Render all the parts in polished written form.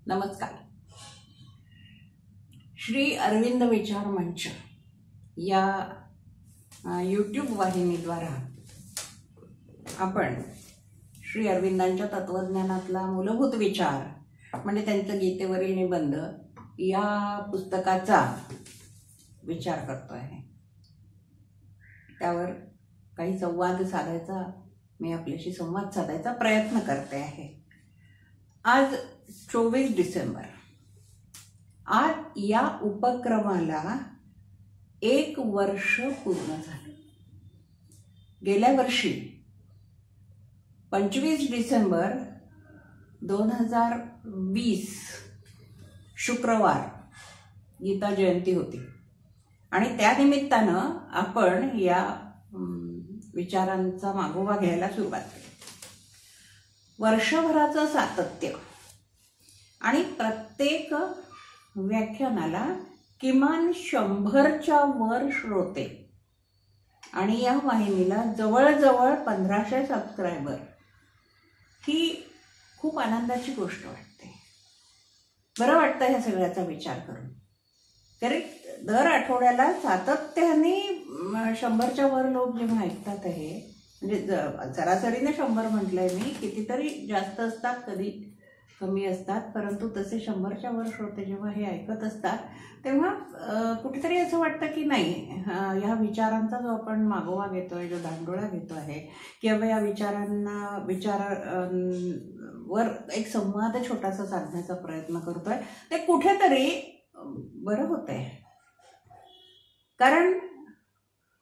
नमस्कार. श्री अरविंद विचार मंच या यूट्यूब वाहिनीद्वारा आपण श्री अरविंदांच्या तत्वज्ञानातला मूलभूत विचार म्हणजे त्यांचं गीतेवरील निबंध या पुस्तकाचा विचार करतो आहे. त्यावर काही संवाद साधायचा, मी आपल्याशी संवाद साधायचा प्रयत्न करते आहे. आज 24 डिसेंबर. आज या उपक्रमाला 1 वर्ष पूर्ण झालं. गेल्या वर्षी 25 डिसेंबर 2020 शुक्रवार गीता जयंती होती आणि त्या निमित्तानं आपण या विचारांचा मागोवा घ्यायला सुरुवात केली. वर्षभराचं सातत्य आणि प्रत्येक व्याख्यानाला किमान 100च्या वर श्रोते आणि या वाहिनीला जवळजवळ 1500 सबस्क्रायबर, ही खूप आनंदाची गोष्ट वाटते. बरं वाटतं ह्या सगळ्याचा विचार करून. तरी दर आठवड्याला सातत्याने 100च्या वर लोक जेव्हा ऐकतात आहे, म्हणजे सरासरीने 100 म्हटलंय मी, कितीतरी जास्त असतात, कधी कमी असतात, परंतु तसे 100च्या वर श्रोते जेव्हा हे ऐकत असतात तेव्हा कुठेतरी असं वाटतं की नाही, ह्या विचारांचा जो आपण मागोवा घेतोय, जो धांडोळा घेतो आहे, किंवा या विचारांवर एक संवाद छोटासा साधण्याचा प्रयत्न करतोय, ते कुठेतरी बरं होतंय.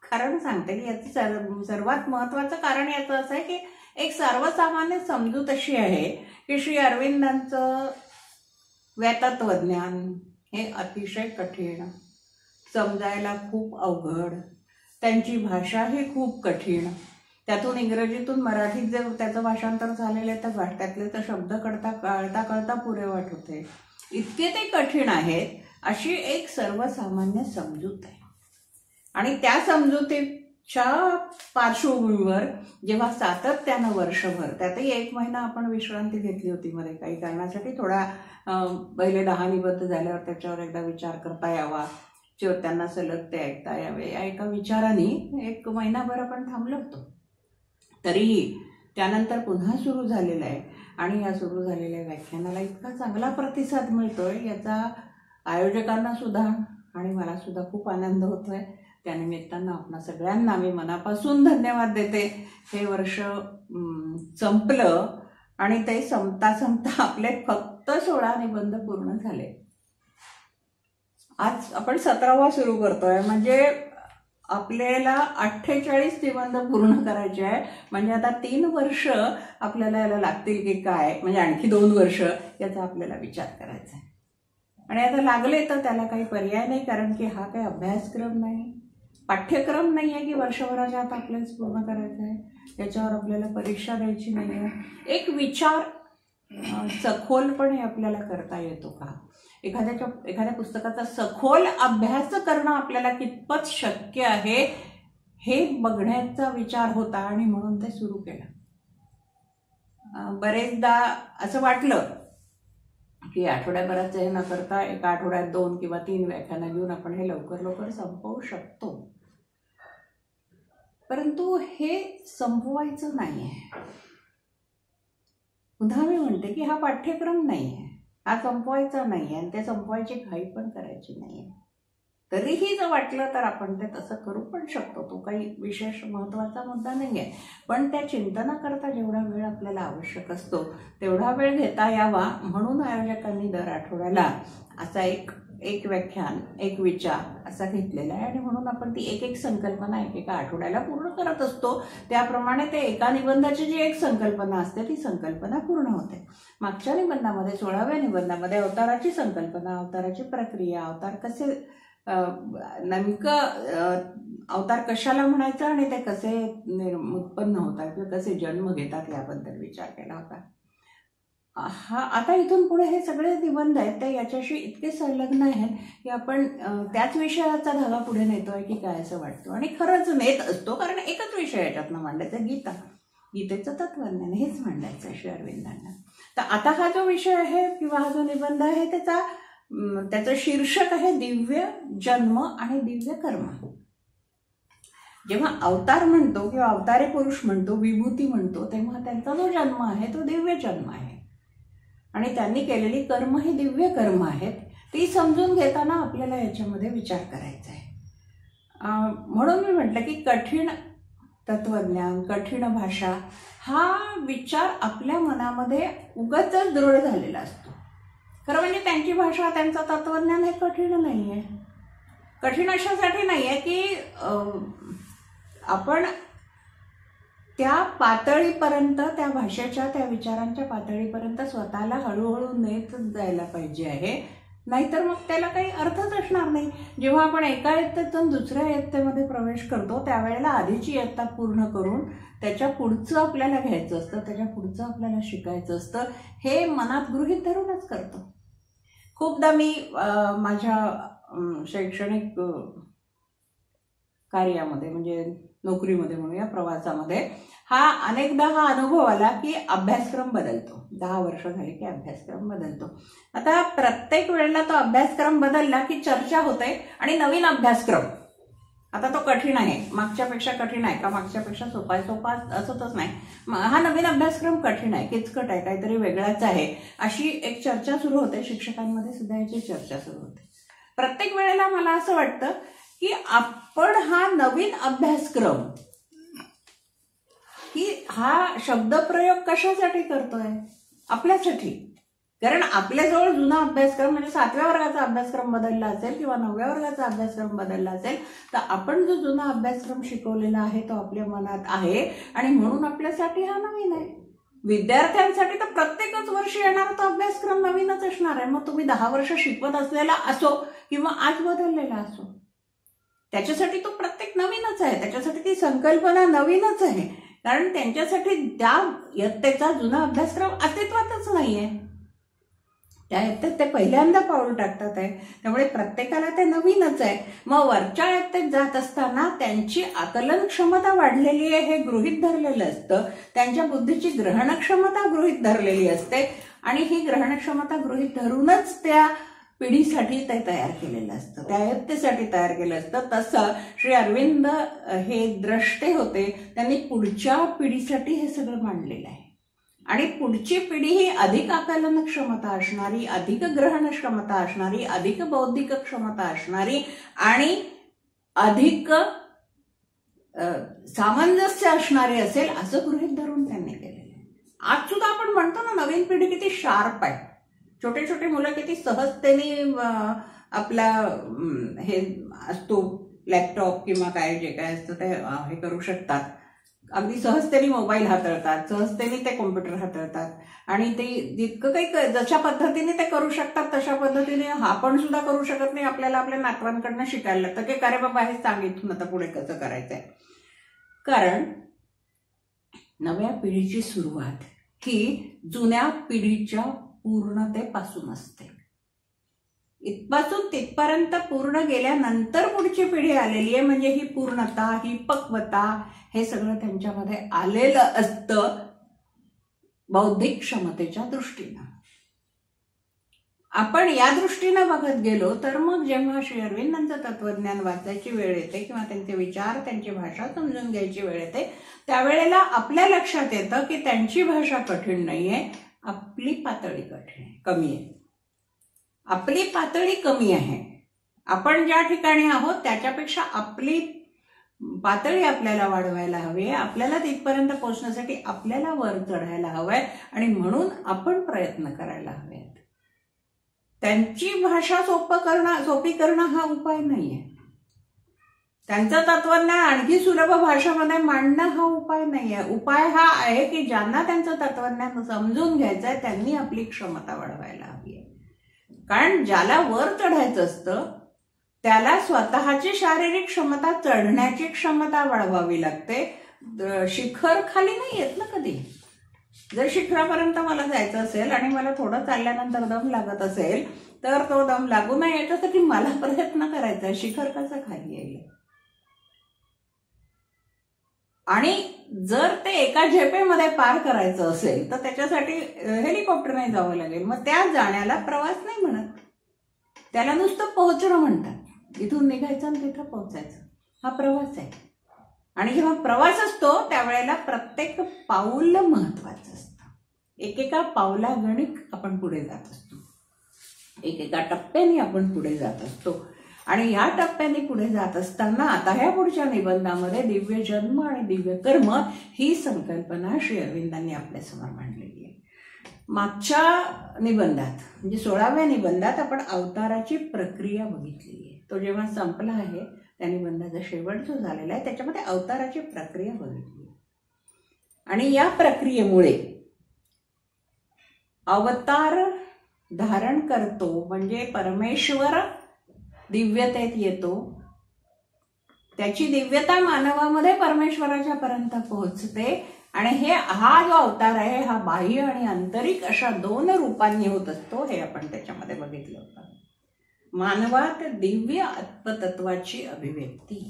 कारण सांगते की याचं सर्वात महत्वाचं कारण याचं असं आहे की एक सर्वसामान्य समजूत अशी आहे की श्री अरविंदांचं व्यातत्वज्ञान हे अतिशय कठीण, समजायला खूप अवघड, त्यांची भाषा ही खूप कठीण, त्यातून इंग्रजीतून मराठीत जे त्याचं भाषांतर झालेलं आहे त्यातले तर शब्द कळता पुरेवाट होते, इतके ते कठीण आहेत, अशी एक सर्वसामान्य समजूत आहे. आणि त्या समजुतीच्या पार्श्वभूमीवर जेव्हा सातत्यानं वर्षभर, त्यातही 1 महिना आपण विश्रांती घेतली होती मध्ये काही कारणासाठी, थोडा पहिले 10 निबंध झाल्यावर त्याच्यावर एकदा विचार करता यावा, त्यांना सलग ते ऐकता यावे, या एका विचाराने 1 महिनाभर आपण थांबलो होतो. तरीही त्यानंतर पुन्हा सुरू झालेलं आहे आणि या सुरू झालेल्या व्याख्यानाला इतका चांगला प्रतिसाद मिळतोय, याचा आयोजकांना सुद्धा आणि मला सुद्धा खूप आनंद होतोय. त्यानिमित्तानं आपणा सगळ्यांना मी मनापासून धन्यवाद देते. हे वर्ष संपलं आणि ते संपता आपले फक्त 16 निबंध पूर्ण झाले. आज आपण 17वा सुरू करतोय, म्हणजे आपल्याला 48 निबंध पूर्ण करायचे आहे. म्हणजे आता 3 वर्ष आपल्याला याला लागतील की काय, म्हणजे आणखी 2 वर्ष याचा आपल्याला विचार करायचा आहे. आणि आता लागले तर त्याला काही पर्याय नाही, कारण की हा काही अभ्यासक्रम नाही, पाठ्यक्रम नाही आहे की वर्षभराच्या आत आपल्याला पूर्ण करायचं आहे, त्याच्यावर आपल्याला परीक्षा द्यायची नाही आहे. एक विचार सखोलपणे आपल्याला करता येतो का, एखाद्या पुस्तकाचा सखोल अभ्यास करणं आपल्याला कितपत शक्य आहे हे बघण्याचा विचार होता आणि म्हणून ते सुरू केलं. बरेचदा असं वाटलं की आठवड्याभराचं हे न करता एका आठवड्यात 2 किंवा 3 व्याख्यानं घेऊन आपण हे लवकर संपवू शकतो, परंतु हे संपवायचं नाहीये. पुन्हा मी म्हणते की हा पाठ्यक्रम नाहीये, हा संपवायचा नाहीये आणि ते संपवायची घाई पण करायची नाहीये. तरीही जर वाटलं तर आपण ते तसं करू पण शकतो. तो काही विशेष महत्त्वाचा मुद्दा नाही आहे. पण त्या चिंतनाकरता जेवढा वेळ आपल्याला आवश्यक असतो तेवढा वेळ घेता यावा म्हणून आयोजकांनी दर आठवड्याला असा एक व्याख्यान, एक विचार असा घेतलेला आहे. आणि म्हणून आपण ती एक संकल्पना एकेका आठवड्याला पूर्ण करत असतो. त्याप्रमाणे ते एका निबंधाची जी एक संकल्पना असते ती संकल्पना पूर्ण होते. मागच्या निबंधामध्ये 16व्या निबंधामध्ये अवताराची संकल्पना, अवताराची प्रक्रिया, अवतार कसे नेमकं अवतार कशाला म्हणायचं आणि ते कसे उत्पन्न होतात किंवा कसे जन्म घेतात याबद्दल विचार केला होता. आता इथून पुढे हे सगळे निबंध आहेत ते याच्याशी इतके संलग्न आहेत की आपण त्याच विषयाचा धागा पुढे नेतोय की काय असं वाटतं. आणि खरंच नेत असतो, कारण एकच विषय याच्यातनं मांडायचा, गीतेचं तत्वज्ञान हेच मांडायचं श्री अरविंदांना. तर आता हा जो विषय आहे किंवा हा जो निबंध आहे त्याचं शीर्षक आहे दिव्य जन्म आणि दिव्य कर्म. जेव्हा अवतार म्हणतो किंवा अवतारे पुरुष म्हणतो, विभूती म्हणतो, तेव्हा त्यांचा जो जन्म आहे तो दिव्य जन्म आहे आणि त्यांनी केलेली कर्म ही दिव्य कर्म आहेत. ती समजून घेताना आपल्याला याच्यामध्ये विचार करायचा आहे. म्हणून मी म्हटलं की कठीण तत्वज्ञान, कठीण भाषा हा विचार आपल्या मनामध्ये उगाचच दृढ झालेला असतो. खरं म्हणजे त्यांची भाषा, त्यांचं तत्वज्ञान हे कठीण नाही आहे. कठीण अशासाठी नाही आहे की आपण त्या पातळीपर्यंत, त्या भाषेच्या, त्या विचारांच्या पातळीपर्यंत स्वतःला हळूहळू नेत जायला पाहिजे आहे. नाहीतर मग त्याला काही अर्थच असणार नाही. जेव्हा आपण एका इयत्तेतून दुसऱ्या इयत्तेमध्ये प्रवेश करतो त्यावेळेला आधीची इयत्ता पूर्ण करून त्याच्या पुढचं आपल्याला घ्यायचं असतं, त्याच्या पुढचं आपल्याला शिकायचं असतं, हे मनात गृहीत धरूनच करतो. खूपदा मी माझ्या शैक्षणिक कार्यामध्ये म्हणजे नोकरीमध्ये म्हणूया, प्रवासामध्ये अनेकदा हा अनुभव आला की अभ्यासक्रम बदलतो. 10 वर्ष झाली की अभ्यासक्रम बदलतो. आता प्रत्येक वेळेला तो अभ्यासक्रम बदलला की चर्चा होते आणि नवीन अभ्यासक्रम आता तो कठीण आहे, मागच्यापेक्षा कठीण आहे का मागच्यापेक्षा सोपा असतच नाही, हा नवीन अभ्यासक्रम कठीण आहे, किचकट आहे, काहीतरी वेगळाच आहे, अशी एक चर्चा सुरू होते. शिक्षकांमध्ये सुद्धा याची चर्चा सुरू होते. प्रत्येक वेळेला मला असं वाटतं की आपण हा नवीन अभ्यासक्रम की हा शब्दप्रयोग कशासाठी करतोय? आपल्यासाठी. कारण आपल्याजवळ जुना अभ्यासक्रम म्हणजे 7व्या वर्गाचा अभ्यासक्रम बदलला असेल किंवा 9व्या वर्गाचा अभ्यासक्रम बदलला असेल तर आपण जो जुना अभ्यासक्रम शिकवलेला आहे तो आपल्या मनात आहे आणि म्हणून आपल्यासाठी हा नवीन आहे. विद्यार्थ्यांसाठी तर प्रत्येकच वर्षी येणारा तो अभ्यासक्रम नवीनच असणार आहे. मग तुम्ही 10 वर्ष शिकवत असलेला असो किंवा आज बदललेला असो, त्याच्यासाठी तो प्रत्येक नवीनच आहे, त्याच्यासाठी ती संकल्पना नवीनच आहे. कारण त्यांच्यासाठी त्या इयत्तेचा जुना अभ्यासक्रम अस्तित्वातच नाहीये. त्या इयत्तेत ते पहिल्यांदा पाऊल टाकतात आहे, त्यामुळे प्रत्येकाला ते नवीनच आहे. मग वरच्या इयत्तेत जात असताना त्यांची आकलन क्षमता वाढलेली आहे हे गृहीत धरलेलं असतं, त्यांच्या बुद्धीची ग्रहण क्षमता गृहीत धरलेली असते आणि ही ग्रहण क्षमता गृहीत धरूनच त्या पिढीसाठी ते तयार केलेलं असतं, त्या इयत्तेसाठी तयार केलं असतं. तसं श्री अरविंद हे द्रष्टे होते, त्यांनी पुढच्या पिढीसाठी हे सगळं मांडलेलं आहे. आणि पुढची पिढी ही अधिक आकलन क्षमता असणारी, अधिक ग्रहण क्षमता असणारी, अधिक बौद्धिक क्षमता असणारी आणि अधिक सामंजस्य असणारी असेल असं गृहीत धरून त्यांनी केलेलं आहे. आज सुद्धा आपण म्हणतो ना नवीन पिढी किती शार्प आहे, छोटे छोटे मुलं किती सहजतेने आपला हे असतो लॅपटॉप किंवा काय जे काय असतं ते हे करू शकतात, अगदी सहजतेने मोबाईल हाताळतात, सहजतेने ते कॉम्प्युटर हाताळतात आणि ते जितकं काही जशा पद्धतीने ते करू शकतात तशा पद्धतीने आपण सुद्धा करू शकत नाही. आपल्याला आपल्या नातवांकडनं शिकायला लागतं की अरे बाबा हे सांग इथून आता पुढे कसं करायचंय. कारण नव्या पिढीची सुरुवात ही जुन्या पिढीच्या पूर्णतेपासून असते. इथपासून तिथपर्यंत पूर्ण गेल्यानंतर पुढची पिढी आलेली आहे, म्हणजे ही पूर्णता, ही पक्वता, हे सगळं त्यांच्यामध्ये आलेलं असतं बौद्धिक क्षमतेच्या दृष्टीनं. आपण या दृष्टीनं बघत गेलो तर मग जेव्हा श्री अरविंदांचं तत्वज्ञान वाचायची वेळ येते किंवा त्यांचे विचार, त्यांची भाषा समजून घ्यायची वेळ येते त्यावेळेला आपल्या लक्षात येतं की त्यांची भाषा कठीण नाहीये, आपली पातळी कमी आहे. आपली पातळी कमी आहे. आपण ज्या ठिकाणी आहोत त्याच्यापेक्षा आपली पातळी आपल्याला वाढवायला हवी आहे. आपल्याला तिथपर्यंत पोहोचण्यासाठी आपल्याला वर चढायला हवंय आणि म्हणून आपण प्रयत्न करायला हवेत. त्यांची भाषा सोपी करणं हा उपाय नाहीये. त्यांचं तत्वज्ञान आणखी सुलभ भाषेमध्ये मांडणं हा उपाय नाहीये. उपाय हा आहे की ज्यांना त्यांचं तत्वज्ञान समजून घ्यायचंय त्यांनी आपली क्षमता वाढवायला हवी आहे. कारण ज्याला वर चढायचं असतं त्याला स्वतःची शारीरिक क्षमता चढण्याची क्षमता वाढवावी लागते. शिखर खाली नाही येत ना कधी. जर शिखरापर्यंत मला जायचं असेल आणि मला थोडं चालल्यानंतर दम लागत असेल तर तो दम लागू नये याच्यासाठी मला प्रयत्न करायचा. शिखर कसं खाली येईल? आणि जर ते एका झेपेमध्ये पार करायचं असेल तर त्याच्यासाठी हेलिकॉप्टरने जावं लागेल. मग त्या जाण्याला प्रवास नाही म्हणत, त्याला नुसतं पोहोचणं म्हणतात. इथून निघायचं आणि तिथं पोहोचायचं हा प्रवास आहे. आणि जेव्हा प्रवास असतो त्यावेळेला प्रत्येक पाऊल महत्वाचं असतं. एकेका पावलागणिक आपण पुढे जात असतो, एकेका टप्प्याने आपण पुढे जात असतो. आणि या टप्प्याने पुढे जात असताना आता ह्या पुढच्या निबंधामध्ये दिव्य जन्म आणि दिव्य कर्म ही संकल्पना श्री अरविंदांनी आपल्यासमोर मांडलेली आहे. मागच्या निबंधात म्हणजे 16व्या निबंधात आपण अवताराची प्रक्रिया बघितलेली आहे. तो जेव्हा संपला आहे त्या निबंधाचा शेवट जो झालेला आहे त्याच्यामध्ये अवताराची प्रक्रिया बघितली. आणि या प्रक्रियेमुळे अवतार धारण करतो म्हणजे परमेश्वर दिव्यतेत येतो. त्याची दिव्यता मानवामध्ये परमेश्वराच्या पर्यंत पोहोचते. आणि हा जो अवतार आहे हा बाह्य आणि आंतरिक अशा 2 रूपांनी होत असतो. हे आपण त्याच्यामध्ये बघितलं होतं. मानवात दिव्य आत्मतत्वाची अभिव्यक्ती,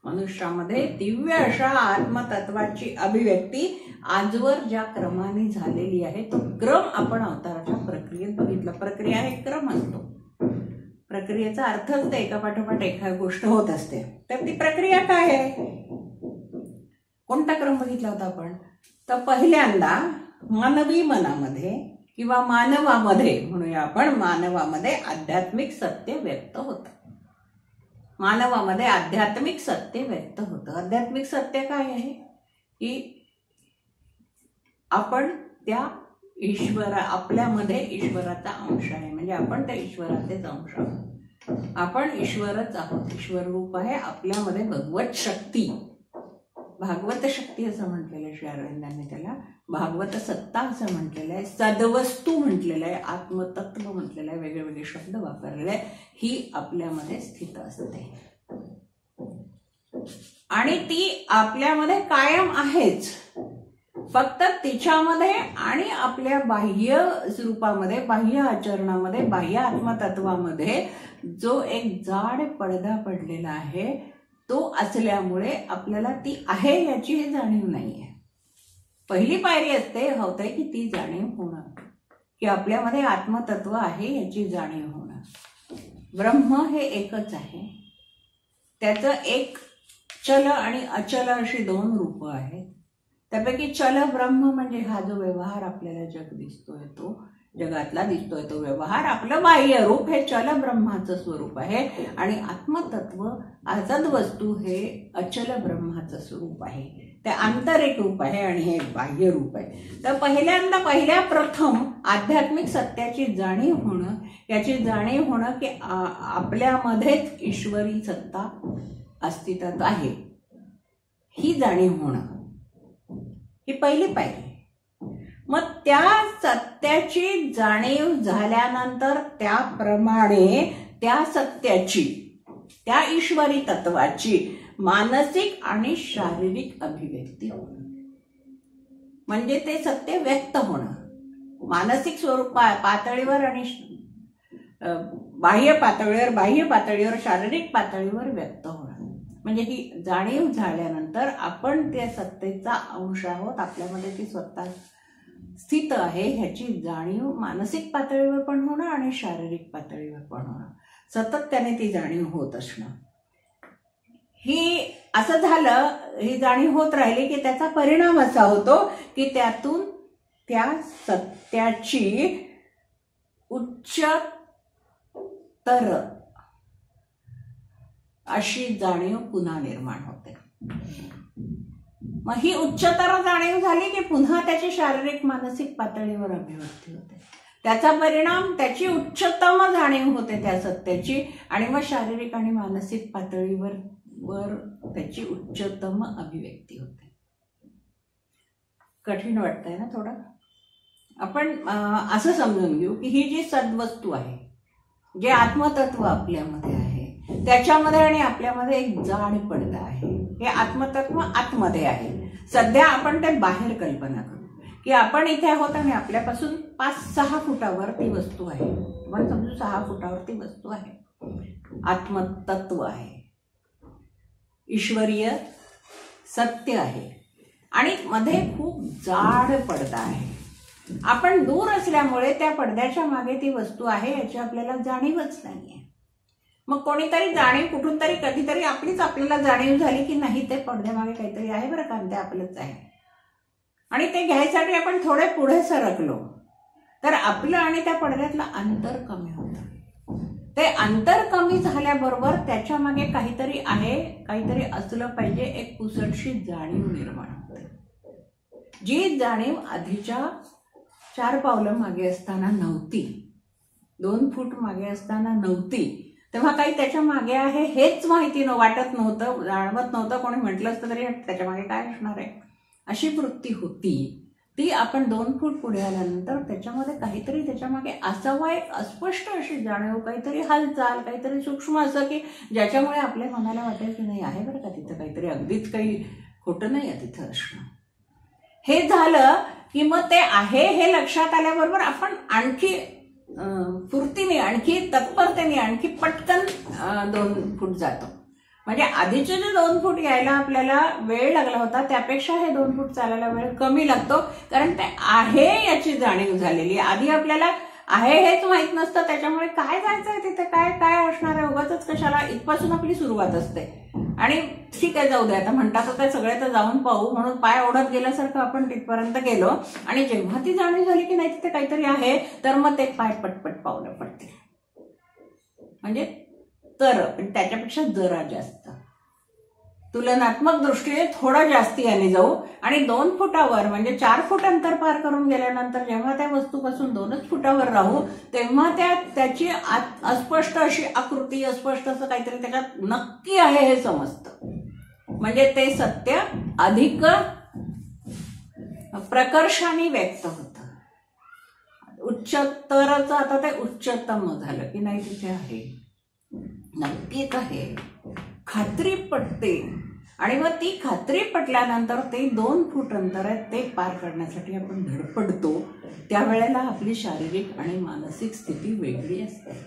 मनुष्यामध्ये दिव्य अशा आत्मतत्वाची अभिव्यक्ती आजवर ज्या क्रमाने झालेली आहे तो क्रम आपण अवताराच्या प्रक्रियेत बघितला. प्रक्रिया हे क्रम असतो. प्रक्रियेचा अर्थच ते एका पाठोपाठ एका गोष्ट होत असते. तर ती प्रक्रिया काय आहे? कोणता क्रम बघितला होता आपण? तर पहिल्यांदा मानवी मनामध्ये किंवा मानवामध्ये म्हणूया आपण, मानवामध्ये आध्यात्मिक सत्य व्यक्त होतं. मानवामध्ये आध्यात्मिक सत्य व्यक्त होतं. आध्यात्मिक सत्य काय आहे की आपण त्या आपल्यामध्ये ईश्वराचा अंश आहे. म्हणजे आपण त्या ईश्वराचेच अंश आहोत. आपण ईश्वरच आहोत. ईश्वर रूप आहे आपल्यामध्ये. भगवत शक्ती, भागवत शक्ती असं म्हटलेलं आहे श्री अरविंदांनी. त्याला भागवत सत्ता असं म्हटलेलं आहे. सद्वस्तू म्हटलेलं आहे. आत्मतत्व म्हटलेलं आहे. वेगळे वेगळे शब्द वापरलेले आहे. ही आपल्यामध्ये स्थित असते आणि ती आपल्यामध्ये कायम आहेच. फक्त तिच्यामध्ये आणि आपल्या बाह्य स्वरूपामध्ये, बाह्य आचरणामध्ये, बाह्य आत्मतत्वामध्ये जो एक जाड पडदा पडलेला आहे तो असल्यामुळे आपल्याला ती आहे याची हे जाणीव नाहीये. पहिली पायरी असते होते की ती जाणीव होणं, की आपल्यामध्ये आत्मतत्व आहे याची जाणीव होणं. ब्रह्म हे एकच आहे. त्याचं एक चल आणि अचल अशी 2 रूप आहेत. त्यापैकी चल ब्रह्म म्हणजे हा जो व्यवहार आपल्याला जग दिसतोय, तो जगातला दिसतोय तो व्यवहार, आपलं बाह्य रूप हे चल ब्रह्माचं स्वरूप आहे. आणि आत्मतत्व सद्वस्तू हे अचल ब्रह्माचं स्वरूप आहे. ते आंतरिक रूप आहे आणि हे बाह्य रूप आहे. तर पहिल्या प्रथम आध्यात्मिक सत्याची जाणीव होणं, याची जाणीव होणं की आपल्यामध्येच ईश्वरी सत्ता अस्तित्वात आहे, ही जाणीव होणं ही पहिली पायरी. मग त्या सत्याची जाणीव झाल्यानंतर त्याप्रमाणे त्या सत्याची, त्या ईश्वरी तत्वाची मानसिक आणि शारीरिक अभिव्यक्ती होणं म्हणजे ते सत्य व्यक्त होणं. मानसिक स्वरूप पातळीवर आणि बाह्य पातळीवर शारीरिक पातळीवर व्यक्त होणं. म्हणजे ही जाणीव झाल्यानंतर आपण त्या सत्तेचा अंश आहोत, आपल्यामध्ये ती स्वतः स्थित आहे ह्याची जाणीव मानसिक पातळीवर पण होणं आणि शारीरिक पातळीवर पण होणं, सतत त्याने ती जाणीव होत असणं. ही असं झालं, ही जाणीव होत राहिली की त्याचा परिणाम असा होतो की त्यातून त्या सत्याची उच्चतर अशी जाणीव पुन्हा निर्माण होते. मग ही उच्चतर जाणीव झाली की पुन्हा त्याची शारीरिक मानसिक पातळीवर अभिव्यक्ती होते. त्याचा परिणाम त्याची उच्चतम जाणीव होते त्या सत्याची, आणि मग शारीरिक आणि मानसिक पातळीवर त्याची उच्चतम अभिव्यक्ती होते. कठीण वाटतंय ना थोडं. आपण असं समजून घेऊ की ही जी सद्वस्तू आहे, जे आत्मतत्व आपल्यामध्ये आहे, त्याच्यामध्ये आणि आपल्यामध्ये एक जाड पडदा आहे. हे आत्मतत्व आतमध्ये आहे. सध्या आपण ते बाहेर कल्पना करू की आपण इथे आहोत आणि आपल्यापासून 5-6 फुटावर ती वस्तू आहे. आपण समजू 6 फुटावर ती वस्तू आहे. आत्मतत्व आहे, ईश्वरीय सत्य आहे, आणि मध्ये खूप जाड पडदा आहे. आपण दूर असल्यामुळे त्या पडद्याच्या मागे ती वस्तू आहे याची आपल्याला जाणीवच नाहीये. मग कोणीतरी जाणीव कुठून तरी कधीतरी आपल्याला जाणीव झाली की नाही, ते पडद्यामागे काहीतरी आहे बरं का, ते आपलंच आहे, आणि ते घ्यायसाठी आपण थोडे पुढे सरकलो तर आपलं आणि त्या पडद्यातलं अंतर कमी होतं. ते अंतर कमी झाल्याबरोबर त्याच्या मागे काहीतरी आहे, काहीतरी असलं पाहिजे, एक पुसटशी जाणीव निर्माण होते. जी जाणीव आधीच्या 4 पावलं मागे असताना नव्हती, 2 फूट मागे असताना नव्हती, तेव्हा काही त्याच्या मागे आहे हेच माहिती वाटत नव्हतं, जाणवत नव्हतं. कोणी म्हटलं असतं तरी त्याच्या मागे काय असणार आहे अशी वृत्ती होती. ती आपण 2 फूट पुढे आल्यानंतर त्याच्यामध्ये काहीतरी त्याच्या मागे असावं, एक अस्पष्ट अशी जाणीव, काहीतरी हालचाल, काहीतरी सूक्ष्म असं की ज्याच्यामुळे आपल्या मनाला वाटेल की नाही आहे बरं का तिथं काहीतरी, अगदीच काही खोटं नाही आहे तिथं असणं. हे झालं की मग ते आहे हे लक्षात आल्याबरोबर आपण आणखी फुर्तीने, आणखी तत्परतेने, आणखी पटकन 2 फूट जातो. म्हणजे आधीचे जे 2 फूट यायला आपल्याला वेळ लागला होता त्यापेक्षा हे 2 फूट चालायला वेळ कमी लागतो, कारण ते आहे याची जाणीव झालेली. आधी आपल्याला आहे हेच माहित नसतं, त्याच्यामुळे काय जायचंय तिथे, काय काय असणार आहे, उगाचच कशाला, इथपासून आपली सुरुवात असते. आणि ठीक आहे जाऊ दे आता म्हणतात होते सगळे तर जाऊन पाहू म्हणून पाय ओढत गेल्यासारखं आपण तिथपर्यंत गेलो, आणि जेव्हा ती जाणीव झाली की नाही तिथे काहीतरी आहे तर मग ते पाय पटपट पावलं पडते. म्हणजे पण त्याच्यापेक्षा जरा जास्त तुलनात्मक दृष्टीने थोडा जास्ती याने जाऊ, आणि 2 फुटावर म्हणजे 4 फूट अंतर पार करून गेल्यानंतर जेव्हा त्या वस्तूपासून 2च फुटावर राहू तेव्हा त्याची अस्पष्ट अशी आकृती, अस्पष्ट असं काहीतरी त्याच्यात नक्की आहे हे समजतं. म्हणजे ते सत्य अधिक प्रकर्षाने व्यक्त होतं. उच्चतरचं आता ते उच्चतम झालं की नाही, तिथे आहे, नक्कीच आहे, खात्री पटते. आणि मग ती खात्री पटल्यानंतर ते 2 फूट अंतर आहे ते पार करण्यासाठी आपण धडपडतो. त्यावेळेला आपली शारीरिक आणि मानसिक स्थिती वेगळी असते.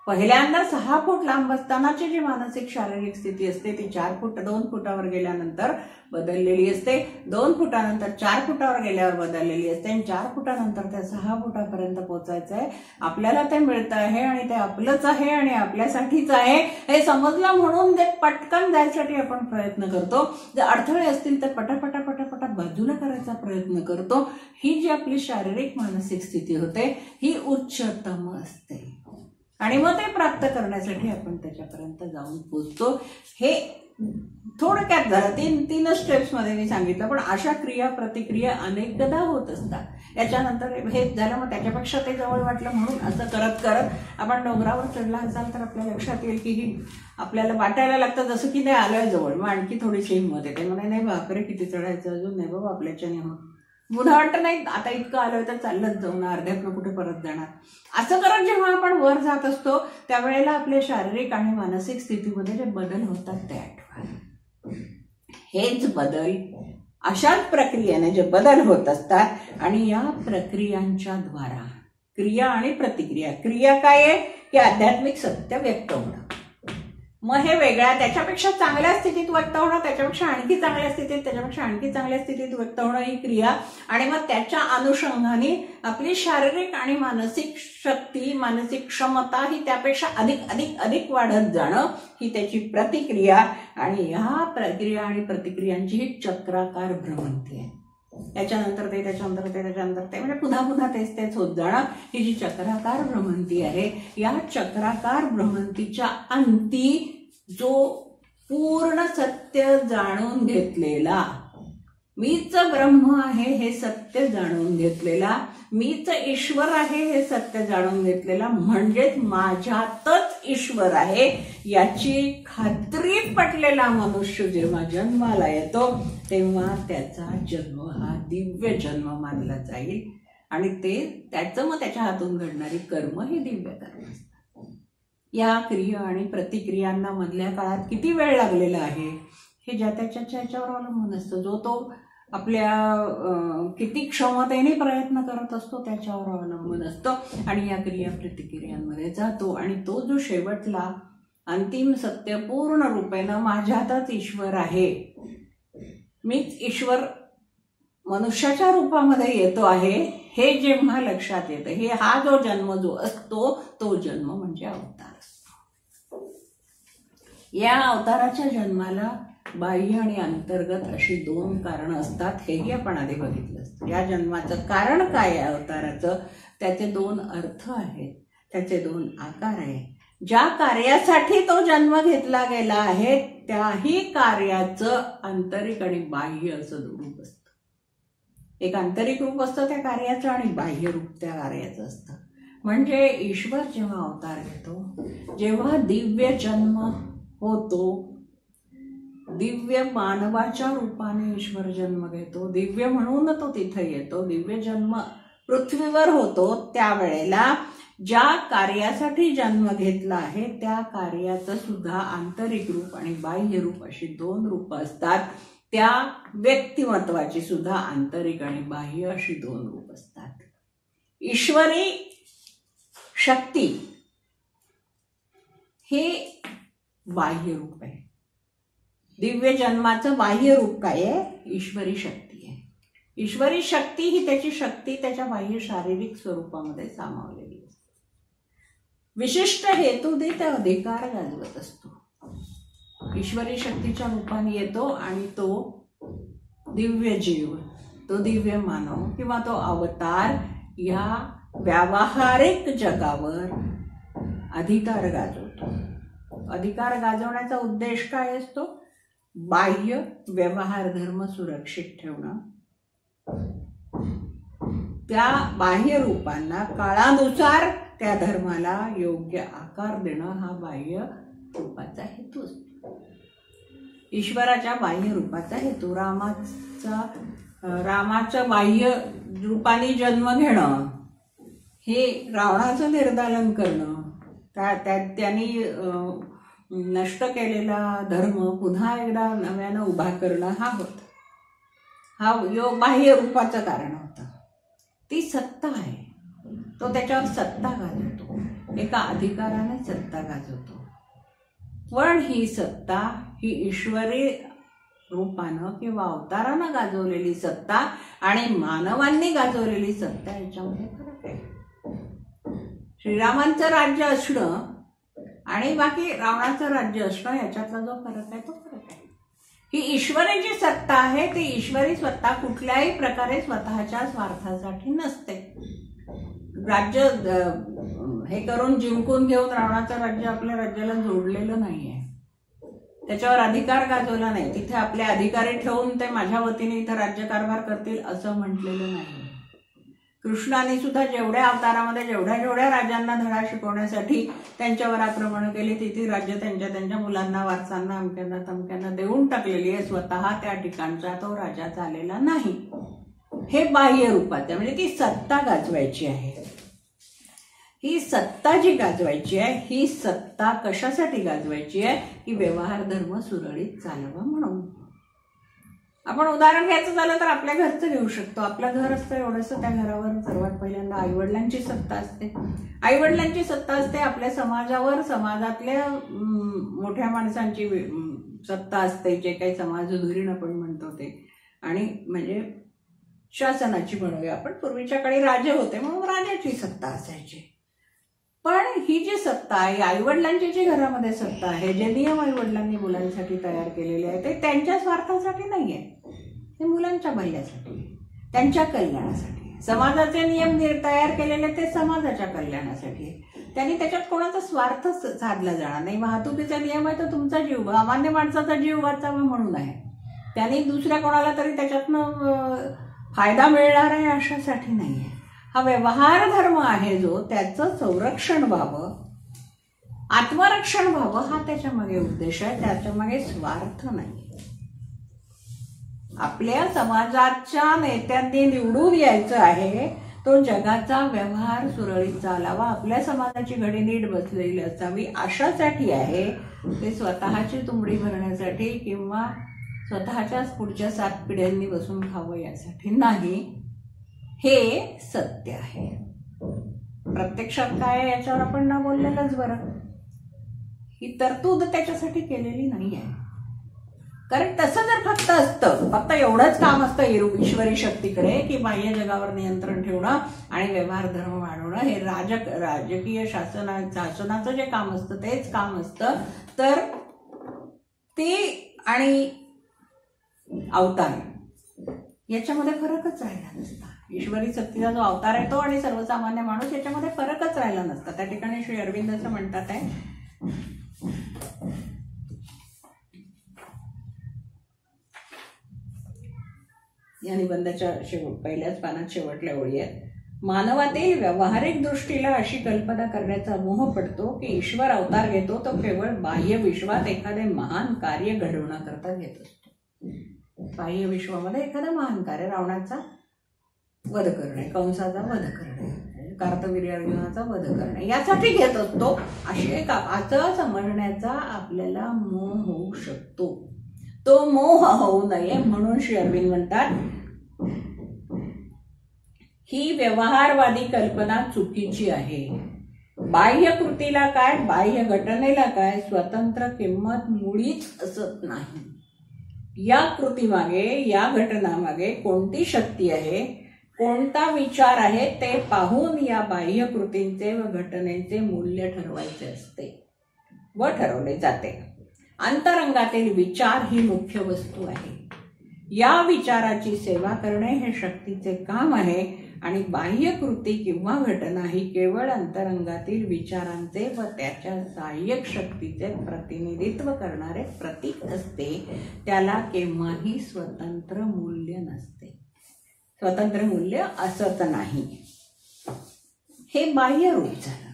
पहिल्यांदा 6 फूट लांब असतानाची जी मानसिक शारीरिक स्थिती असते ती 2 फुटावर गेल्यानंतर बदललेली असते, 2 फुटानंतर 4 फुटावर गेल्यावर बदललेली असते, आणि 4 फुटानंतर त्या 6 फुटापर्यंत पोहोचायचं आहे. आपल्याला ते मिळतं आहे आणि ते आपलंच आहे आणि आपल्यासाठीच आहे हे समजलं म्हणून ते पटकन जायसाठी आपण प्रयत्न करतो. जर अडथळे असतील तर पटापटा बाजूला करायचा प्रयत्न करतो. ही जी आपली शारीरिक मानसिक स्थिती होते ही उच्चतम असते, आणि मग ते प्राप्त करण्यासाठी आपण त्याच्यापर्यंत जाऊन पोचतो. हे थोडक्यात झालं, 3 स्टेप्समध्ये मी सांगितलं, पण अशा क्रिया प्रतिक्रिया अनेकदा होत असतात. याच्यानंतर हे झालं, मग त्याच्यापेक्षा ते जवळ वाटलं म्हणून असं करत करत आपण डोंगरावर चढला असाल तर आपल्या लक्षात येईल की ही आपल्याला वाटायला लागतं जसं की ते आलंय जवळ, मग आणखी थोडीशी हिंमत येते. म्हणे नाही बापरे किती चढायचं अजून, नाही बाबा आपल्याच्याने होत, पुन्हा वाटतं नाही आता इतकं आलोय तर चाललंच जाऊ ना, अर्ध्यातनं कुठे परत जाणार. असं करत जेव्हा आपण वर जात असतो त्यावेळेला आपल्या शारीरिक आणि मानसिक स्थितीमध्ये जे बदल होतात ते आठवा. हेच बदल अशाच प्रक्रियेने जे बदल होत असतात, आणि या प्रक्रियांच्या द्वारा क्रिया आणि प्रतिक्रिया. क्रिया काय आहे की आध्यात्मिक सत्य व्यक्त होणं, मग हे वेगळ्या त्याच्यापेक्षा चांगल्या स्थितीत व्यक्त होणं, त्याच्यापेक्षा आणखी चांगल्या स्थितीत, त्याच्यापेक्षा आणखी चांगल्या स्थितीत व्यक्त होणं ही क्रिया, आणि मग त्याच्या अनुषंगाने आपली शारीरिक आणि मानसिक शक्ती, मानसिक क्षमता ही त्यापेक्षा अधिक अधिक अधिक वाढत जाणं ही त्याची प्रतिक्रिया. आणि ह्या प्रक्रिया आणि प्रतिक्रियांची ही चक्राकार भ्रमंती आहे. त्याच्यानंतर ते म्हणजे पुन्हा तेच होत जाणं ही जी चक्राकार भ्रमंती आहे. या चक्राकार भ्रमंतीच्या अंती जो पूर्ण सत्य जाणून घेतलेला, मीच ब्रह्म आहे हे सत्य जाणून घेतलेला, मीच ईश्वर आहे हे सत्य जाणून घेतलेला, म्हणजेच माझ्यातच ईश्वर आहे याची खात्री पटलेला मनुष्य जेव्हा जन्माला येतो तेव्हा त्याचा जन्म हा दिव्य जन्म मानला जाईल. आणि त्याचं मग त्याच्या हातून घडणारी कर्म ही दिव्य कर्म असतात. या क्रिया आणि प्रतिक्रियांना मधल्या काळात किती वेळ लागलेला आहे हे ज्या त्याच्या ह्याच्यावर अवलंबून असतं. जो तो आपल्या किती क्षमतेने प्रयत्न करत असतो त्याच्यावर अवलंबून असतं. आणि या क्रिया प्रतिक्रियांमध्ये जातो आणि तो जो शेवटला अंतिम सत्य पूर्ण रूपेनं माझ्यातच ईश्वर आहे, मीच ईश्वर मनुष्याच्या रूपामध्ये येतो आहे हे जेव्हा लक्षात येतं, हे हा जो जन्म जो असतो तो जन्म म्हणजे अवतार असतो. या अवताराच्या जन्माला बाह्य आणि अंतर्गत अशी दोन कारणं असतात, हेही आपण आधी बघितलं असतं. या जन्माचं कारण काय आहे अवताराचं, त्याचे दोन अर्थ आहेत, त्याचे दोन आकार आहेत. ज्या कार्यासाठी तो जन्म घेतला गेला आहे त्याही कार्याचं आंतरिक आणि बाह्य असं रूप असतं. एक आंतरिक रूप असतं त्या कार्याचं आणि बाह्य रूप त्या कार्याचं असतं. म्हणजे ईश्वर जेव्हा अवतार घेतो, जेव्हा दिव्य जन्म होतो, दिव्य मानवाच्या रूपाने ईश्वर जन्म घेतो, दिव्य म्हणून तो तिथे येतो, दिव्य जन्म पृथ्वीवर होतो, त्यावेळेला ज्या कार्यासाठी जन्म घेतला आहे त्या कार्याचं सुद्धा आंतरिक रूप आणि बाह्य रूप अशी दोन रूप असतात. त्या व्यक्तिमत्वाची सुद्धा आंतरिक आणि बाह्य अशी दोन रूप असतात. ईश्वरी शक्ती हे बाह्य रूप आहे. दिव्य जन्माचं बाह्य रूप काय आहे? ईश्वरी शक्ती आहे. ईश्वरी शक्ती ही त्याची शक्ती त्याच्या बाह्य शारीरिक स्वरूपामध्ये सामावलेली असते. विशिष्ट हेतू दे ते अधिकार गाजवत असतो. ईश्वरी शक्तीच्या रूपाने येतो आणि तो दिव्य जीव, तो दिव्य मानव किंवा तो अवतार या व्यावहारिक जगावर अधिकार गाजवतो. अधिकार गाजवण्याचा उद्देश काय असतो? बाह्य व्यवहार धर्म सुरक्षित ठेवणं, त्या बाह्य रूपांना काळानुसार त्या धर्माला योग्य आकार देणं हा बाह्य रूपाचा हेतू असतो. ईश्वराच्या बाह्य रूपाचा हेतू रामाचं बाह्य रूपाने जन्म घेणं, हे रावणाचं निर्दालन करणं, त्यांनी नष्ट केलेला धर्म पुन्हा एकदा नव्यानं उभा करणं हा होता. हा बाह्य रूपाचं कारण होतं. ती सत्ता आहे, तो त्याच्यावर सत्ता गाजवतो, एका अधिकाराने सत्ता गाजवतो. पण ही सत्ता ही ईश्वरी रूपानं किंवा अवतारानं गाजवलेली सत्ता आणि मानवांनी गाजवलेली सत्ता याच्यामध्ये फरक आहे. श्रीरामांचं राज्य असणं आणि बाकी रावणाचं राज्य असणं याच्यातला जो फरक आहे तो फरक आहे. ही ईश्वरी जी सत्ता आहे ती ईश्वरी सत्ता कुठल्याही प्रकारे स्वतःच्या स्वार्थासाठी नसते. राज्य हे करून जिंकून घेऊन रावणाचं राज्य आपल्या राज्याला जोडलेलं नाहीये, त्याच्यावर अधिकार गाजवला नाही, तिथे आपले अधिकारी ठेवून ते माझ्या वतीने इथं राज्यकारभार करतील असं म्हटलेलं नाही. कृष्णाने सुद्धा जेवढ्या अवतारामध्ये जेवढ्या राजांना धडा शिकवण्यासाठी त्यांच्यावर आक्रमण केली, तिथे राज्य त्यांच्या मुलांना वारसांना अमक्यांना तमक्यांना देऊन टाकलेली आहे. स्वतः त्या ठिकाणचा तो राजा चाललेला नाही. हे बाह्य रूपात आहे. म्हणजे ती सत्ता गाजवायची आहे. ही सत्ता जी गाजवायची आहे ही सत्ता कशासाठी गाजवायची आहे की व्यवहार धर्म सुरळीत चालावा म्हणून. आपण उदाहरण घ्यायचं झालं तर आपल्या घरचं घेऊ शकतो. आपलं घर असतं एवढंसं, त्या घरावर सर्वात पहिल्यांदा आईवडिलांची सत्ता असते. आईवडिलांची सत्ता असते. आपल्या समाजावर समाजातल्या मोठ्या माणसांची सत्ता असते, जे काही समाज धुरीण आपण म्हणतो ते, आणि म्हणजे शासनाची म्हणूया आपण. पूर्वीच्या काळी राजे होते म्हणून राजाची सत्ता असायची. पण ही जी सत्ता आहे, आईवडिलांची जी घरामध्ये सत्ता आहे, जे नियम आईवडिलांनी मुलांसाठी तयार केलेले आहे ते त्यांच्या स्वार्थासाठी नाही आहे, ते मुलांच्या भल्यासाठी, त्यांच्या कल्याणासाठी. समाजाचे नियम तयार केलेले ते समाजाच्या कल्याणासाठी. त्यांनी त्याच्यात कोणाचा स्वार्थ साधला जाणार नाही. वाहतुकीचा नियम आहे तो तुमचा जीव, सामान्य माणसाचा जीव वाचावा म्हणून आहे. त्यांनी दुसऱ्या कोणाला तरी त्याच्यातनं फायदा मिळणार आहे अशासाठी नाही आहे. हा व्यवहार धर्म आहे जो, त्याचं संरक्षण व्हावं, आत्मरक्षण व्हावं हा त्याच्यामागे उद्देश आहे. त्याच्यामागे स्वार्थ नाही. आपल्या समाजाच्या नेत्यांनी निवडून यायचं आहे, तो जगाचा व्यवहार सुरळीत चालावा, आपल्या समाजाची घडी नीट बसलेली असावी अशासाठी आहे. ते स्वतःची तुंबडी भरण्यासाठी किंवा स्वतःच्याच पुढच्या 7 पिढ्यांनी बसून खावं यासाठी नाही. हे सत्य आहे. प्रत्यक्षात काय याच्यावर आपण न बोललेलंच बरं. ही तरतूद त्याच्यासाठी केलेली नाही आहे. कारण तसं जर फक्त असतं, फक्त एवढंच काम असतं ईश्वरी शक्तीकडे की बाह्य जगावर नियंत्रण ठेवणं आणि व्यवहार धर्म वाढवणं, हे राजकीय शासनाचं जे काम असतं तेच काम असतं, तर ते आणि अवतार याच्यामध्ये फरकच राहिला नसता. ईश्वरी शक्तीचा जो अवतार आहे तो आणि सर्वसामान्य माणूस याच्यामध्ये फरकच राहिला नसता. त्या ठिकाणी श्री अरविंद असं म्हणतात आहे, या निबंधाच्या पहिल्याच पानात शेवटल्या ओळी आहेत. मानवातील व्यावहारिक दृष्टीला अशी कल्पना करण्याचा मोह पडतो की ईश्वर अवतार घेतो तो केवळ बाह्य विश्वात एखादे महान कार्य घडवण्याकरता घेत असतो. बाह्य विश्वामध्ये एखादं महान कार्य, रावणाचा वध करणे, कंसाचा वध करणे, कार्तवीर्यार्जुनाचा वध करणे यासाठी घेत असतो, अशी एक असं समजण्याचा आपल्याला मोह होऊ शकतो. तो मोह होऊ नये म्हणून श्री अरविंद म्हणतात, ही व्यवहारवादी कल्पना चुकीची आहे. बाह्य कृतीला काय, बाह्य घटनेला काय स्वतंत्र किंमत मुळीच असत नाही. या कृतीमागे, या घटनामागे कोणती शक्ती आहे, कोणता विचार आहे ते पाहून या बाह्य कृतींचे व घटनेचे मूल्य ठरवायचे असते व ठरवले जाते. अंतरंगातील विचार ही मुख्य वस्तू आहे. या विचाराची सेवा करणे हे शक्तीचे काम आहे आणि बाह्य कृती किंवा घटना ही केवळ अंतरंगातील विचारांचे व त्याच्या सहाय्यक शक्तीचे प्रतिनिधित्व करणारे प्रतीक असते. त्याला केव्हाही स्वतंत्र मूल्य नसते. स्वतंत्र मूल्य असत नाही. हे बाह्य रूप झालं.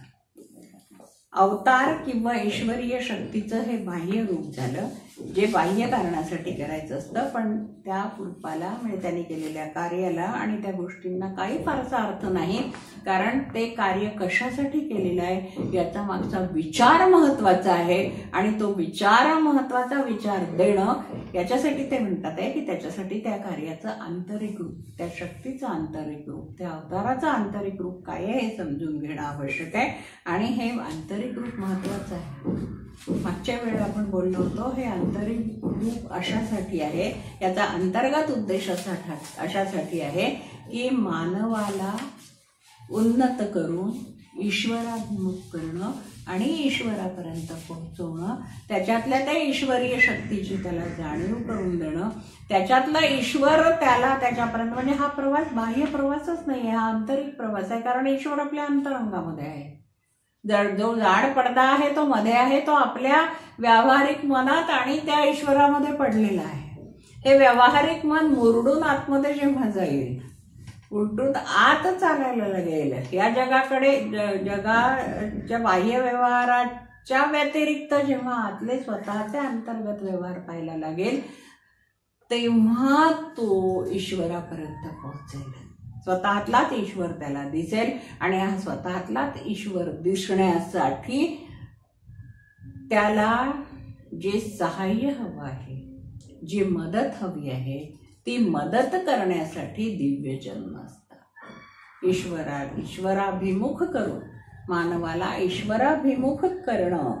अवतार किंवा ईश्वरीय शक्तीचं हे बाह्य रूप झालं, जे बाह्य कारणासाठी करायचं असतं. पण त्या रूपाला म्हणजे त्यांनी केलेल्या कार्याला आणि त्या गोष्टींना काही फारसा अर्थ नाही. कारण ते कार्य कशासाठी केलेलं आहे याचा मागचा विचार महत्वाचा आहे आणि तो महत्वाचा विचार देणं याच्यासाठी ते म्हणतात आहे की त्याच्यासाठी त्या कार्याचं आंतरिक रूप, त्या शक्तीचं आंतरिक रूप, त्या अवताराचं आंतरिक रूप काय आहे हे समजून घेणं आवश्यक आहे. आणि हे आंतरिक रूप महत्वाचं आहे. मागच्या वेळेला आपण बोललो होतो, हे आंतरिक रूप अशासाठी आहे, याचा अंतर्गत उद्देश अशासाठी आहे की मानवाला उन्नत करून ईश्वराभिमुख करणं आणि ईश्वरापर्यंत पोहोचवणं, त्याच्यातल्या त्या ईश्वरीय शक्तीची त्याला जाणीव करून देणं, त्याच्यातला ईश्वर त्याला त्याच्यापर्यंत, म्हणजे हा प्रवास बाह्य प्रवासच नाही आहे, हा आंतरिक प्रवास आहे. कारण ईश्वर आपल्या अंतरंगामध्ये आहे. जो जाड पडदा आहे तो मध्ये आहे, तो आपल्या व्यावहारिक मनात आणि त्या ईश्वरामध्ये पडलेला आहे. हे व्यावहारिक मन मुरडून आतमध्ये जेव्हा जाईल, उलटून आत चालायला लागेल, या जगाकडे, जगाच्या बाह्य व्यवहाराच्या व्यतिरिक्त जेव्हा आतले स्वतःचे अंतर्गत व्यवहार पाहायला लागेल, तेव्हा तो ईश्वरापर्यंत पोहोचेल. स्वतःतलाच ईश्वर त्याला दिसेल आणि हा स्वतःतलाच ईश्वर दिसण्यासाठी त्याला जे सहाय्य हवं आहे, जी मदत हवी आहे, ती मदत करण्यासाठी दिव्य जन्म असतात. ईश्वराभिमुख करून मानवाला ईश्वराभिमुख करणं,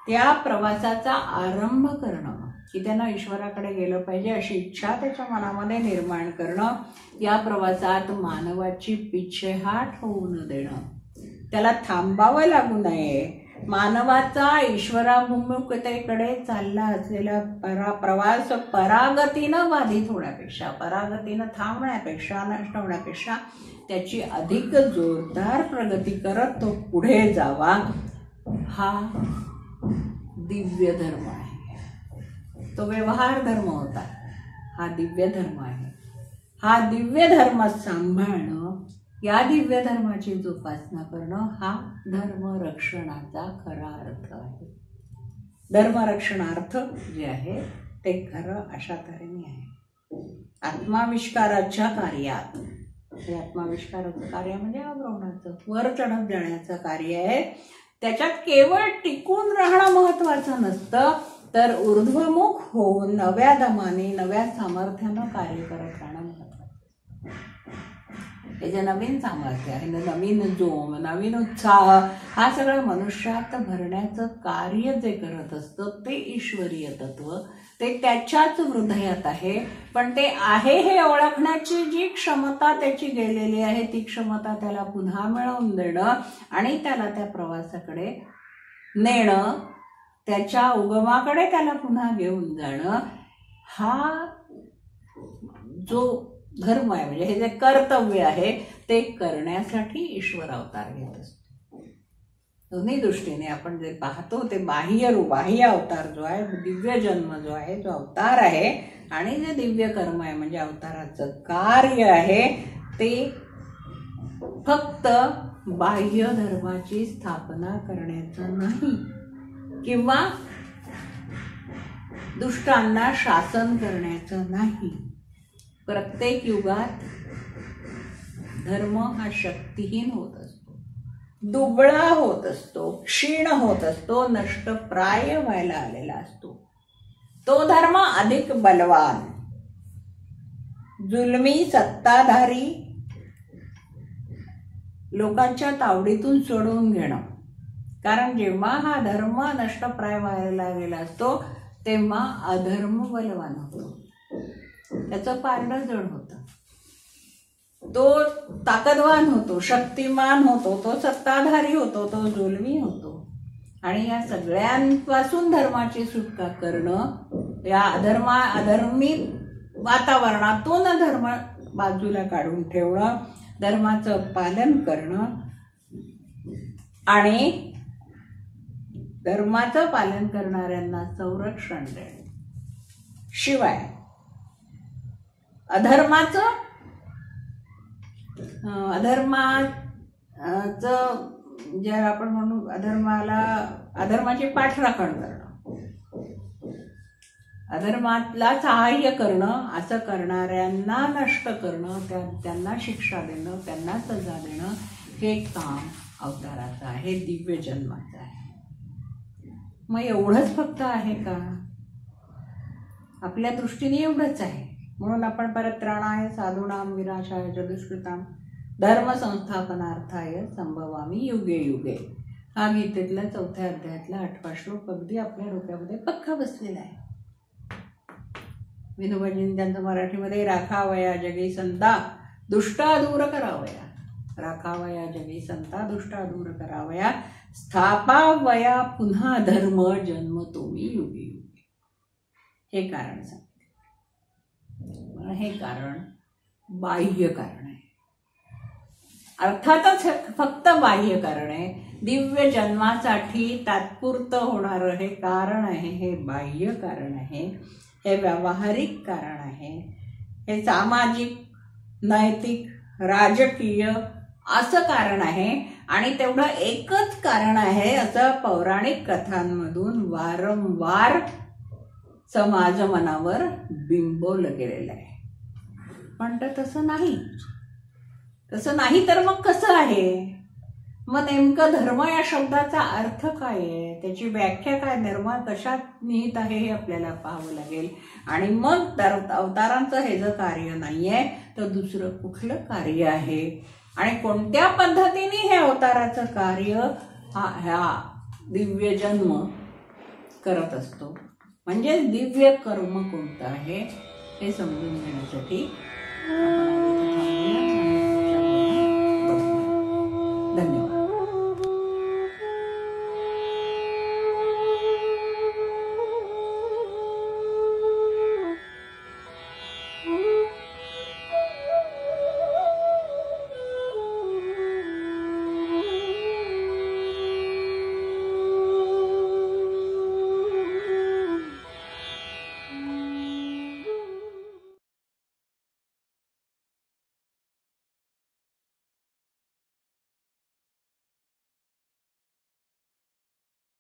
त्या प्रवासाचा आरंभ करणं की त्यानं ईश्वराकडे गेलं पाहिजे अशी इच्छा त्याच्या मनामध्ये निर्माण करणं, या प्रवासात मानवाची पिछेहाट होऊ न देणं, त्याला थांबावं लागू नये मानवाचा ईश्वराभिमुखतेकडे चालला असलेला प्रवास परागतीनं बाधित होण्यापेक्षा, परागतीनं थांबण्यापेक्षा, नष्ट होण्यापेक्षा त्याची अधिक जोरदार प्रगती करत तो पुढे जावा, हा दिव्य धर्म आहे. तो व्यवहार धर्म होता, हा दिव्य धर्म आहे. हा दिव्य धर्म सांभाळणं, या दिव्य धर्माची जोपासना करणं हा धर्मरक्षणाचा खरा अर्थ आहे. धर्मरक्षणार्थ जे आहे ते खरं अशा तऱ्हेने आहे. आत्माविष्काराच्या कार्यात, हे आत्माविष्काराचं कार्य म्हणजे अवरोहणाचं, वर चढत जाण्याचं कार्य आहे. त्याच्यात केवळ टिकून राहणं महत्वाचं नसतं, तर ऊर्ध्वमुख होऊन नव्या दमाने, नव्या सामर्थ्यानं कार्य करत राहणं महत्वाचं. हे जे नवीन सामर्थ्य आहे, नवीन जोम, नवीन उत्साह, हा सगळं मनुष्यात भरण्याचं कार्य जे करत असतं ते ईश्वरीय तत्व, ते त्याच्याच हृदयात आहे. पण ते आहे हे ओळखण्याची जी क्षमता त्याची गेलेली आहे, ती क्षमता त्याला पुन्हा मिळवून देणं आणि त्याला त्या प्रवासाकडे नेणं, त्याच्या उगमाकडे त्याला पुन्हा घेऊन जाणं, हा जो धर्म आहे, म्हणजे हे जे कर्तव्य आहे ते करण्यासाठी ईश्वर अवतार घेत असतो. दोन्ही दृष्टीने आपण जे पाहतो ते बाह्य अवतार जो आहे, दिव्य जन्म जो आहे, जो अवतार आहे, आणि जे दिव्य कर्म आहे म्हणजे अवताराचं कार्य आहे, ते फक्त बाह्य धर्माची स्थापना करण्याचं नाही किंवा दुष्टांना शासन करण्याचं नाही. प्रत्येक युगात धर्म हा शक्तिहीन होत असतो, दुबळा होत असतो, क्षीण होत असतो, नष्टप्राय व्हायला आलेला असतो. तो धर्म अधिक बलवान, जुलमी सत्ताधारी लोकांच्या तावडीतून सोडवून घेणं. कारण जेव्हा हा धर्म नष्टप्राय व्हायला गेला असतो तेव्हा अधर्म बलवान होतो, त्याचं पारडं जड होतं, तो ताकदवान होतो, शक्तिमान होतो, तो सत्ताधारी होतो, तो जुलमी होतो. आणि या सगळ्यांपासून धर्माची सुटका करणं, या अधर्मी वातावरणातून धर्म बाजूला काढून ठेवणं, धर्माचं पालन करणं आणि धर्माचं पालन करणाऱ्यांना संरक्षण देणं. शिवाय अधर्माचं जे आपण म्हणू अधर्माची पाठराखण करणं, अधर्माला सहाय्य करणं, असं करणाऱ्यांना नष्ट करणं, त्यांना शिक्षा देणं, त्यांना सजा देणं, हे काम अवताराचं आहे, दिव्य जन्माचं आहे. मग एवढंच फक्त आहे का? आपल्या दृष्टीने एवढंच आहे. म्हणून आपण परित्राणाय साधूनां विनाशाय च दुष्कृतां धर्म संस्थापनार्थाय संभवामी युगे युगे, हा गीतेतला 4थ्या अध्यायातला 8वा श्लोक अगदी आपल्या डोक्यामध्ये पक्का बसलेला आहे. विनोबाजींनी त्यांचं मराठीमध्ये राखावया जगी संता दुष्टा दूर करावया, राखावया जगी संता दुष्टा दूर करावया, स्थापावया पुन्हा धर्म जन्म तुम्ही युगे युगे. हे कारण सांगते. हे कारण बाह्य कारण आहे, अर्थातच फक्त बाह्य कारण आहे. दिव्य जन्मासाठी तात्पुरतं होणारं हे कारण आहे, हे बाह्य कारण आहे, हे व्यावहारिक कारण आहे, हे सामाजिक, नैतिक, राजकीय असं कारण आहे. आणि तेवढं एकच कारण आहे असं पौराणिक कथांमधून वारंवार समाज मनावर बिंबवलं गेलेलं आहे. पण तसं नाही. तसं नाही तर मग कसं आहे? मग नेमकं धर्म या शब्दाचा अर्थ काय आहे, त्याची व्याख्या काय, निर्माण कशात निहित आहे हे आपल्याला पाहावं लागेल. आणि मग अवतारांचं हे जर कार्य नाहीये तर दुसरं कुठलं कार्य आहे आणि कोणत्या पद्धतीने हे अवताराचं कार्य ह्या दिव्य जन्म करत असतो, म्हणजे दिव्य कर्म कोणतं आहे हे समजून घेण्यासाठी